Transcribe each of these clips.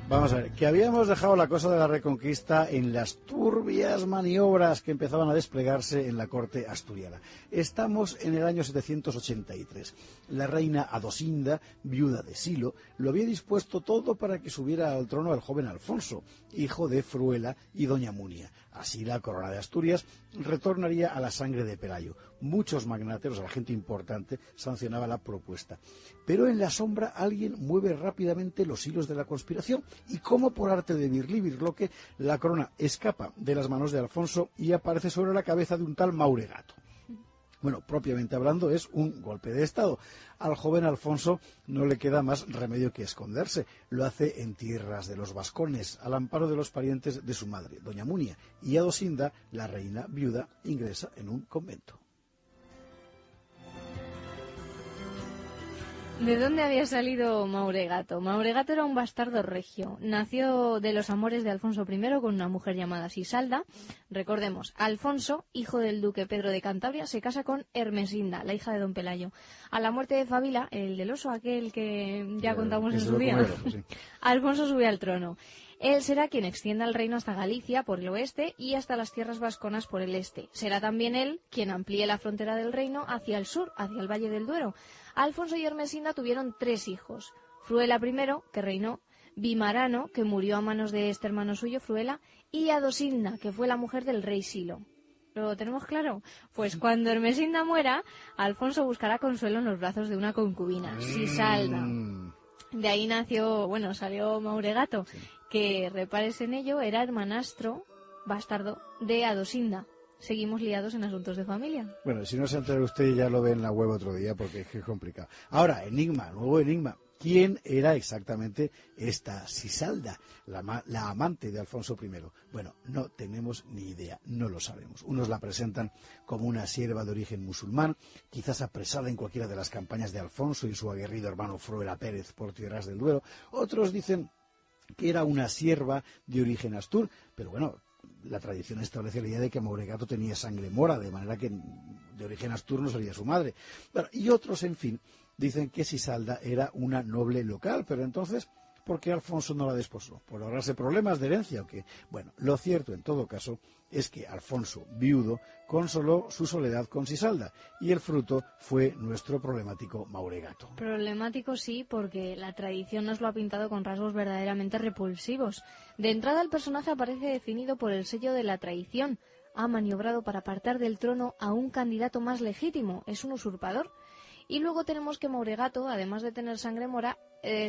Vamos a ver, que habíamos dejado la cosa de la Reconquista en las turbias maniobras que empezaban a desplegarse en la corte asturiana. Estamos en el año 783. La reina Adosinda, viuda de Silo, lo había dispuesto todo para que subiera al trono el joven Alfonso, hijo de Fruela y doña Munia. Así la corona de Asturias retornaría a la sangre de Pelayo. Muchos magnateros, la gente importante, sancionaba la propuesta. Pero en la sombra alguien mueve rápidamente los hilos de la conspiración y, como por arte de birlibirloque, la corona escapa de las manos de Alfonso y aparece sobre la cabeza de un tal Mauregato. Bueno, propiamente hablando, es un golpe de Estado. Al joven Alfonso no le queda más remedio que esconderse. Lo hace en tierras de los vascones, al amparo de los parientes de su madre, doña Munia, y Adosinda, la reina viuda, ingresa en un convento. ¿De dónde había salido Mauregato? Mauregato era un bastardo regio. Nació de los amores de Alfonso I con una mujer llamada Sisalda. Recordemos, Alfonso, hijo del duque Pedro de Cantabria, se casa con Ermesinda, la hija de don Pelayo. A la muerte de Fabila, el del oso aquel que ya contamos en su día, sí. Alfonso sube al trono. Él será quien extienda el reino hasta Galicia por el oeste y hasta las tierras vasconas por el este. Será también él quien amplíe la frontera del reino hacia el sur, hacia el Valle del Duero. Alfonso y Ermesinda tuvieron 3 hijos. Fruela I, que reinó, Vimarano, que murió a manos de este hermano suyo, Fruela, y Adosinda, que fue la mujer del rey Silo. ¿Lo tenemos claro? Pues cuando Ermesinda muera, Alfonso buscará consuelo en los brazos de una concubina, Sisalda. De ahí salió Mauregato, sí, que, repares en ello, era hermanastro bastardo de Adosinda. Seguimos liados en asuntos de familia. Bueno, si no se entera usted, ya lo ve en la web otro día, porque es que es complicado. Ahora, nuevo enigma. ¿Quién era exactamente esta Sisalda, la amante de Alfonso I? Bueno, no tenemos ni idea, no lo sabemos. Unos la presentan como una sierva de origen musulmán, quizás apresada en cualquiera de las campañas de Alfonso y su aguerrido hermano Fruela Pérez por tierras del Duero. Otros dicen que era una sierva de origen astur, pero bueno, la tradición establece la idea de que Mauregato tenía sangre mora, de manera que de origen astur no sería su madre. Bueno, y otros, en fin, dicen que Sisalda era una noble local, pero entonces, ¿por qué Alfonso no la desposó? ¿Por ahorrarse problemas de herencia o qué? Bueno, lo cierto en todo caso es que Alfonso, viudo, consoló su soledad con Sisalda y el fruto fue nuestro problemático Mauregato. Problemático sí, porque la tradición nos lo ha pintado con rasgos verdaderamente repulsivos. De entrada el personaje aparece definido por el sello de la traición. Ha maniobrado para apartar del trono a un candidato más legítimo, es un usurpador. Y luego tenemos que Mauregato, además de tener sangre mora,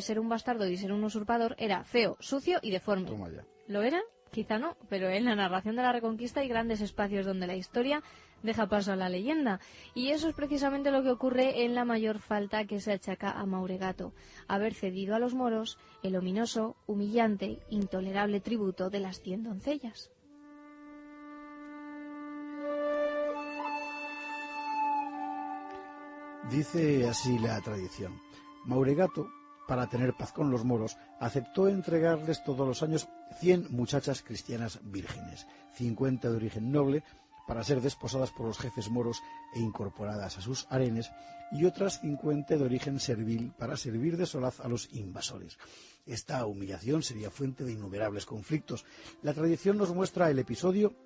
ser un bastardo y ser un usurpador, era feo, sucio y deforme. Toma ya. ¿Lo era? Quizá no, pero en la narración de la Reconquista hay grandes espacios donde la historia deja paso a la leyenda. Y eso es precisamente lo que ocurre en la mayor falta que se achaca a Mauregato: haber cedido a los moros el ominoso, humillante, intolerable tributo de las 100 doncellas. Dice así la tradición. Mauregato, para tener paz con los moros, aceptó entregarles todos los años 100 muchachas cristianas vírgenes, 50 de origen noble, para ser desposadas por los jefes moros e incorporadas a sus harenes, y otras 50 de origen servil, para servir de solaz a los invasores. Esta humillación sería fuente de innumerables conflictos. La tradición nos muestra el episodio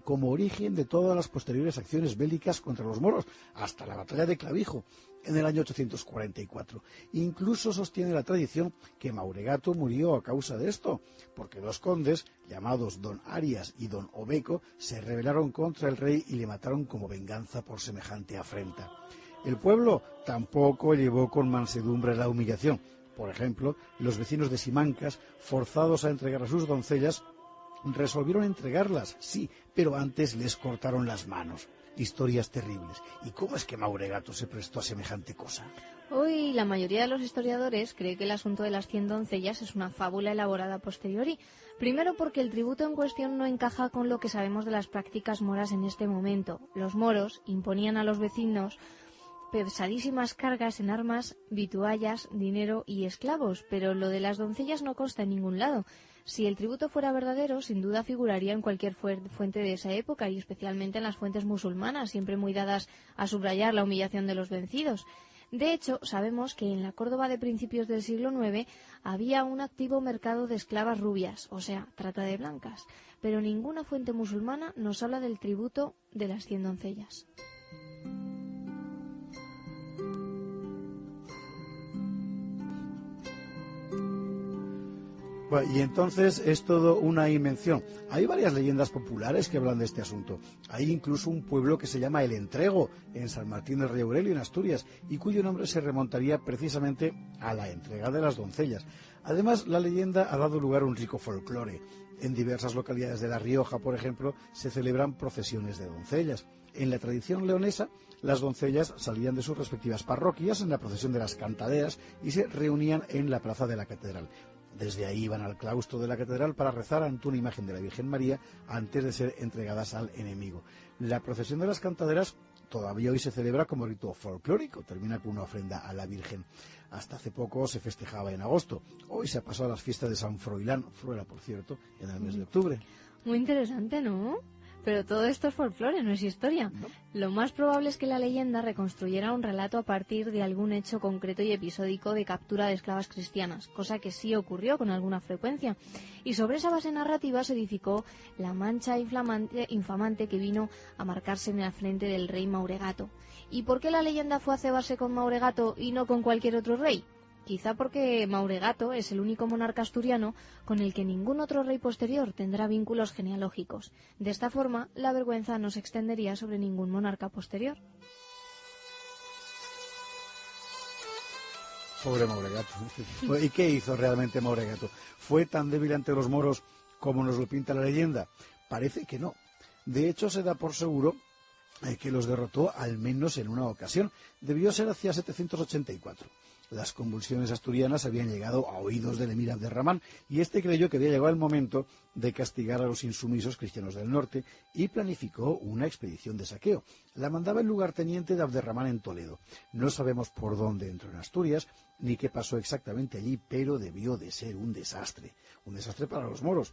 como origen de todas las posteriores acciones bélicas contra los moros, hasta la batalla de Clavijo, en el año 844. Incluso sostiene la tradición que Mauregato murió a causa de esto, porque 2 condes, llamados don Arias y don Obeco, se rebelaron contra el rey y le mataron como venganza por semejante afrenta. El pueblo tampoco llevó con mansedumbre la humillación. Por ejemplo, los vecinos de Simancas, forzados a entregar a sus doncellas, resolvieron entregarlas, sí, pero antes les cortaron las manos. Historias terribles. ¿Y cómo es que Mauregato se prestó a semejante cosa? Hoy la mayoría de los historiadores cree que el asunto de las 100 doncellas es una fábula elaborada a posteriori. Primero porque el tributo en cuestión no encaja con lo que sabemos de las prácticas moras en este momento. Los moros imponían a los vecinos pesadísimas cargas en armas, vituallas, dinero y esclavos, pero lo de las doncellas no consta en ningún lado. Si el tributo fuera verdadero, sin duda figuraría en cualquier fuente de esa época, y especialmente en las fuentes musulmanas, siempre muy dadas a subrayar la humillación de los vencidos. De hecho, sabemos que en la Córdoba de principios del siglo IX había un activo mercado de esclavas rubias, o sea, trata de blancas, pero ninguna fuente musulmana nos habla del tributo de las 100 doncellas. Bueno, y entonces es todo una invención. Hay varias leyendas populares que hablan de este asunto. Hay incluso un pueblo que se llama El Entrego, en San Martín del Rey Aurelio, en Asturias, y cuyo nombre se remontaría precisamente a la entrega de las doncellas. Además, la leyenda ha dado lugar a un rico folclore. En diversas localidades de La Rioja, por ejemplo, se celebran procesiones de doncellas. En la tradición leonesa, las doncellas salían de sus respectivas parroquias en la procesión de las cantaderas y se reunían en la plaza de la catedral. Desde ahí iban al claustro de la catedral para rezar ante una imagen de la Virgen María antes de ser entregadas al enemigo. La procesión de las cantaderas todavía hoy se celebra como rito folclórico, termina con una ofrenda a la Virgen. Hasta hace poco se festejaba en agosto. Hoy se ha pasado a las fiestas de San Froilán, Fruela por cierto, en el mes de octubre. Muy interesante, ¿no? Pero todo esto es folclore, no es historia. ¿No? Lo más probable es que la leyenda reconstruyera un relato a partir de algún hecho concreto y episódico de captura de esclavas cristianas, cosa que sí ocurrió con alguna frecuencia. Y sobre esa base narrativa se edificó la mancha infamante que vino a marcarse en la frente del rey Mauregato. ¿Y por qué la leyenda fue a cebarse con Mauregato y no con cualquier otro rey? Quizá porque Mauregato es el único monarca asturiano con el que ningún otro rey posterior tendrá vínculos genealógicos. De esta forma, la vergüenza no se extendería sobre ningún monarca posterior. Pobre Mauregato. ¿Y qué hizo realmente Mauregato? ¿Fue tan débil ante los moros como nos lo pinta la leyenda? Parece que no. De hecho, se da por seguro que los derrotó al menos en una ocasión. Debió ser hacia 784. Las convulsiones asturianas habían llegado a oídos del emir Abderramán y este creyó que había llegado el momento de castigar a los insumisos cristianos del norte y planificó una expedición de saqueo. La mandaba el lugarteniente de Abderramán en Toledo. No sabemos por dónde entró en Asturias ni qué pasó exactamente allí, pero debió de ser un desastre para los moros.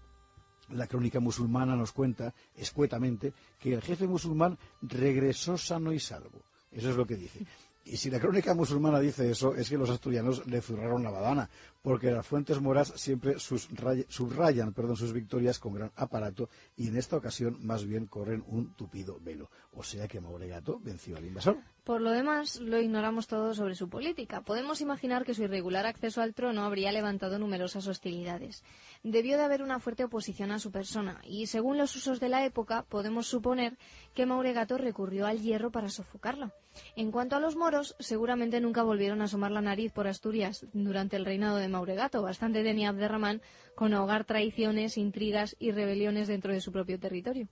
La crónica musulmana nos cuenta, escuetamente, que el jefe musulmán regresó sano y salvo. Eso es lo que dice. Y si la crónica musulmana dice eso, es que los asturianos le zurraron la badana, porque las fuentes moras siempre subrayan sus victorias con gran aparato y en esta ocasión más bien corren un tupido velo. O sea que Mauregato venció al invasor. Por lo demás, lo ignoramos todo sobre su política. Podemos imaginar que su irregular acceso al trono habría levantado numerosas hostilidades. Debió de haber una fuerte oposición a su persona, y según los usos de la época, podemos suponer que Mauregato recurrió al hierro para sofocarla. En cuanto a los moros, seguramente nunca volvieron a asomar la nariz por Asturias durante el reinado de Mauregato. Bastante tenía Abderramán con ahogar traiciones, intrigas y rebeliones dentro de su propio territorio.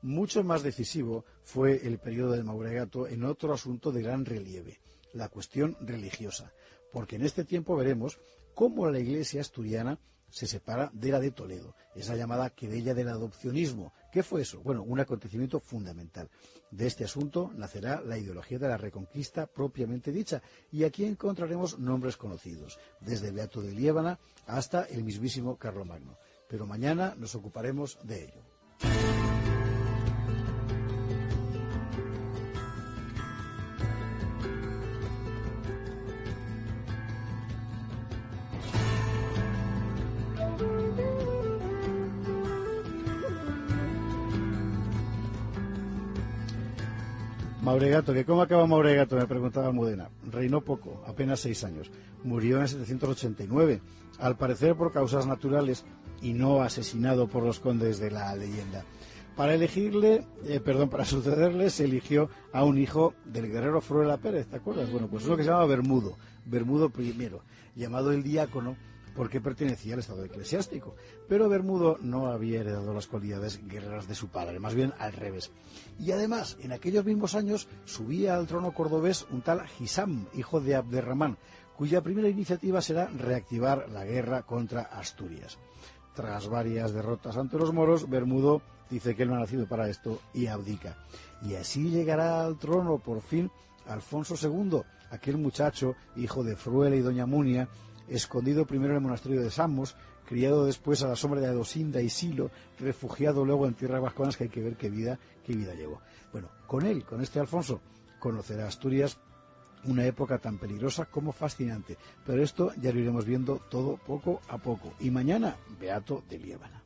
Mucho más decisivo fue el periodo de Mauregato en otro asunto de gran relieve, la cuestión religiosa, porque en este tiempo veremos cómo la Iglesia asturiana se separa de la de Toledo, esa llamada querella del adopcionismo. ¿Qué fue eso? Bueno, un acontecimiento fundamental. De este asunto nacerá la ideología de la Reconquista propiamente dicha, y aquí encontraremos nombres conocidos, desde Beato de Liébana hasta el mismísimo Carlomagno. Pero mañana nos ocuparemos de ello. Mauregato, ¿que cómo acaba Mauregato? Me preguntaba Almudena. Reinó poco, apenas 6 años. Murió en 789, al parecer por causas naturales y no asesinado por los condes de la leyenda. Para sucederle se eligió a un hijo del guerrero Fruela Pérez, ¿te acuerdas? Bueno, pues uno que se llama Bermudo I, llamado el diácono, porque pertenecía al estado eclesiástico. Pero Bermudo no había heredado las cualidades guerreras de su padre, más bien al revés. Y además, en aquellos mismos años, subía al trono cordobés un tal Hisam, hijo de Abderramán, cuya primera iniciativa será reactivar la guerra contra Asturias. Tras varias derrotas ante los moros, Bermudo dice que él no ha nacido para esto y abdica. Y así llegará al trono, por fin, Alfonso II, aquel muchacho, hijo de Fruela y doña Munia, escondido primero en el monasterio de Samos, criado después a la sombra de Adosinda y Silo, refugiado luego en tierras vasconas, que hay que ver qué vida llevó. Bueno, con este Alfonso, conocerá Asturias Una época tan peligrosa como fascinante. Pero esto ya lo iremos viendo todo poco a poco. Y mañana, Beato de Liébana.